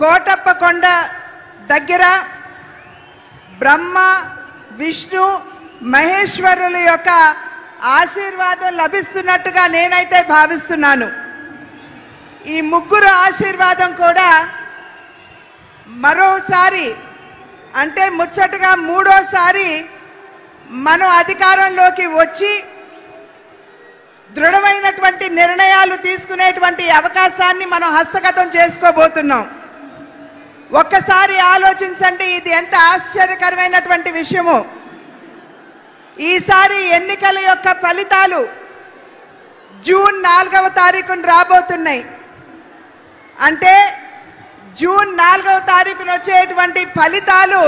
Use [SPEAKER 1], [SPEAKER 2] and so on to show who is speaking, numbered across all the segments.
[SPEAKER 1] కోటప్పకొండ దగ్గర బ్రహ్మ విష్ణు మహేశ్వరుల యొక్క ఆశీర్వాదం లభిస్తున్నట్టుగా నేనైతే భావిస్తున్నాను. ఈ ముగ్గురు ఆశీర్వాదం కూడా మరోసారి అంటే ముచ్చటగా మూడోసారి మనం అధికారంలోకి వచ్చి దృఢమైనటువంటి నిర్ణయాలు తీసుకునేటువంటి అవకాశాన్ని మనం హస్తగతం చేసుకోబోతున్నాం. ఒక్కసారి ఆలోచించండి, ఇది ఎంత ఆశ్చర్యకరమైనటువంటి విషయము. ఈసారి ఎన్నికల యొక్క ఫలితాలు జూన్ 4వ తారీఖున రాబోతున్నాయి. అంటే జూన్ 4వ తారీఖున వచ్చేటువంటి ఫలితాలు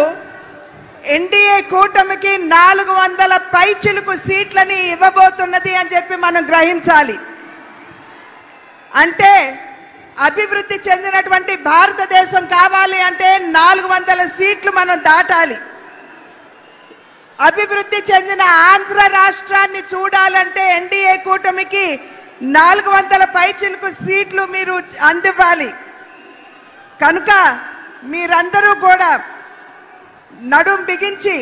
[SPEAKER 1] ఎన్డీఏ కూటమికి 400 పైచిలుకు సీట్లని ఇవ్వబోతున్నది అని చెప్పి మనం గ్రహించాలి. అంటే అభివృద్ధి చెందినటువంటి భారతదేశం కావాలి అంటే 400 సీట్లు మనం దాటాలి. అభివృద్ధి చెందిన ఆంధ్ర రాష్ట్రాన్ని చూడాలంటే ఎన్డీఏ కూటమికి 400 పైచిలుకు సీట్లు మీరు అందివ్వాలి. కనుక మీరందరూ కూడా నడుం బిగించి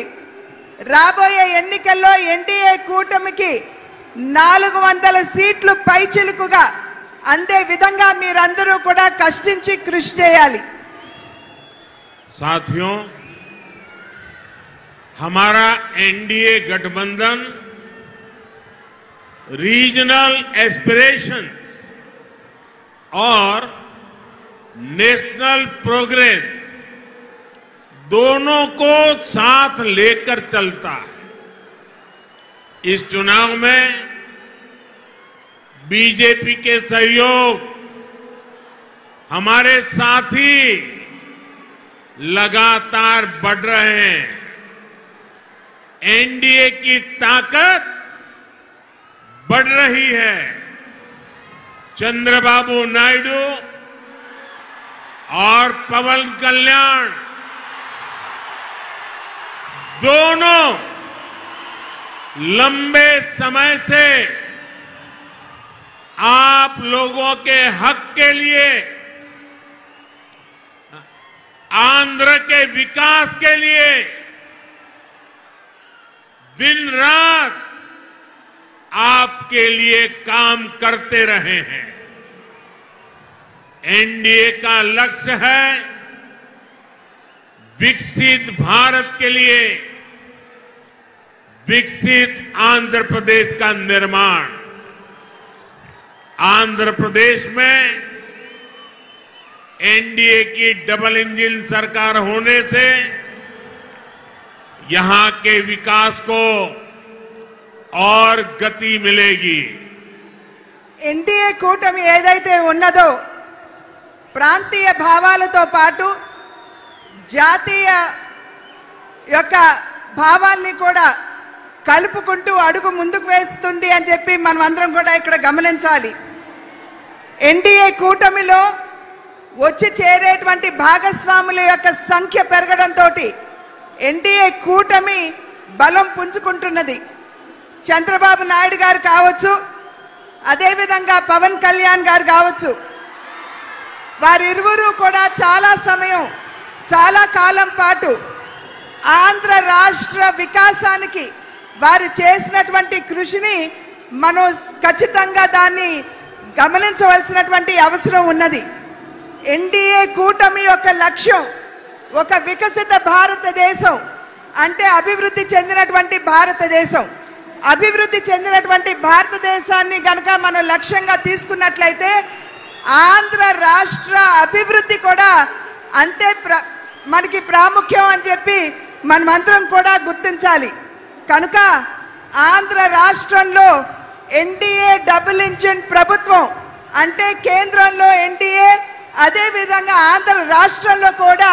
[SPEAKER 1] రాబోయే ఎన్నికల్లో ఎన్డీఏ కూటమికి 400 సీట్లు పైచిలుకుగా అందే విధంగా మీరందరూ కూడా కష్టించి కృషి చేయాలి.
[SPEAKER 2] साथियों, हमारा एनडीए गठबंधन रीजनल एस्पिरेशंस और नेशनल प्रोग्रेस दोनों को साथ लेकर चलता है। इस चुनाव में बीजेपी के सहयोग हमारे साथी लगातार बढ़ रहे हैं। एनडीए की ताकत बढ़ रही है। चंद्रबाबू नायडू और पवन कल्याण दोनों लंबे समय से आप लोगों के हक के लिए, आंध्र के विकास के लिए दिन रात आपके लिए काम करते रहे हैं। एनडीए का लक्ष्य है विकसित भारत के लिए विकसित आंध्र प्रदेश का निर्माण। आंध्र प्रदेश में एनडीए की डबल इंजन सरकार होने से यहां के विकास को और गति मिलेगी।
[SPEAKER 1] ఎన్డీఏ కూటమి ఏదైతే ఉన్నదో ప్రాంతీయ భావాలతో పాటు జాతీయ యొక్క భావాల్ని కూడా కలుపుకుంటూ అడుగు ముందుకు వేస్తుంది అని చెప్పి మనం అందరం కూడా ఇక్కడ గమనించాలి. ఎన్డీఏ కూటమిలో వచ్చి చేరేటువంటి భాగస్వాముల యొక్క సంఖ్య పెరగడంతో ఎన్డీఏ కూటమి బలం పుంజుకుంటున్నది. చంద్రబాబు నాయుడు గారు కావచ్చు, అదేవిధంగా పవన్ కళ్యాణ్ గారు కావచ్చు, వారిరువురు కూడా చాలా సమయం చాలా కాలం పాటు ఆంధ్ర రాష్ట్ర వికాసానికి వారు చేసినటువంటి కృషిని మనం ఖచ్చితంగా దాన్ని గమనించవలసినటువంటి అవసరం ఉన్నది. ఎన్డీఏ కూటమి యొక్క లక్ష్యం ఒక వికసిత భారతదేశం, అంటే అభివృద్ధి చెందినటువంటి భారతదేశం. అభివృద్ధి చెందినటువంటి భారతదేశాన్ని గనక మనం లక్ష్యంగా తీసుకున్నట్లయితే ఆంధ్ర రాష్ట్ర అభివృద్ధి కూడా అంతే మనకి ప్రాముఖ్యం అని చెప్పి మనమందరం కూడా గుర్తించాలి. కనుక ఆంధ్ర రాష్ట్రంలో ఎన్డీఏ డబుల్ ఇంజిన్ ప్రభుత్వం అంటే కేంద్రంలో ఎన్డీఏ, అదే విధంగా ఆంధ్ర రాష్ట్రంలో కూడా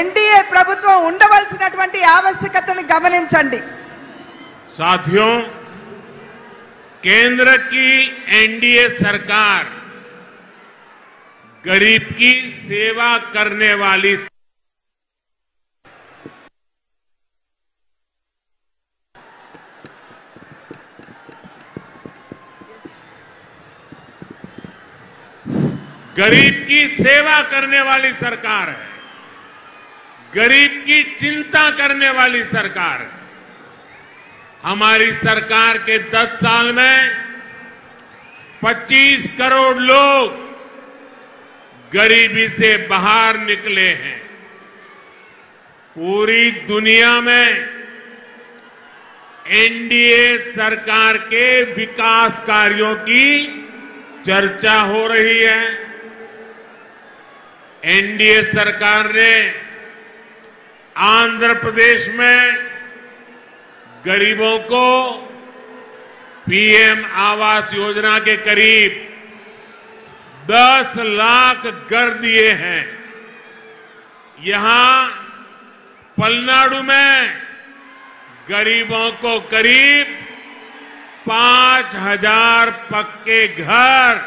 [SPEAKER 1] ఎన్డీఏ ప్రభుత్వం ఉండవలసినటువంటి ఆవశ్యకతను గమనించండి.
[SPEAKER 2] साथियों, केंद्र की एनडीए सरकार गरीब की सेवा करने वाली गरीब की सेवा करने वाली सरकार है, गरीब की चिंता करने वाली सरकार है। हमारी सरकार के 10 साल में 25 करोड़ लोग गरीबी से बाहर निकले हैं। पूरी दुनिया में एनडीए सरकार के विकास कार्यों की चर्चा हो रही है। एनडीए सरकार ने आंध्र प्रदेश में गरीबों को पीएम आवास योजना के करीब 10 लाख घर दिए हैं। यहां पलनाडु में गरीबों को करीब 5,000 पक्के घर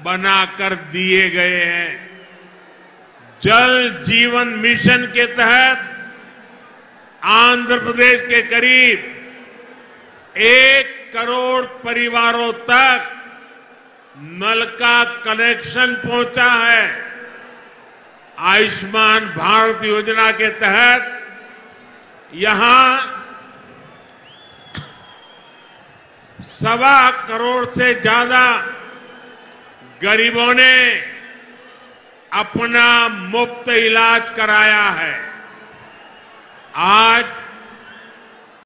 [SPEAKER 2] बनाकर दिए गए हैं। जल जीवन मिशन के तहत आंध्र प्रदेश के करीब 1 करोड़ परिवारों तक नल का कनेक्शन पहुंचा है। आयुष्मान भारत योजना के तहत यहां 1.25 करोड़ से ज्यादा गरीबों ने अपना मुफ्त इलाज कराया है। आज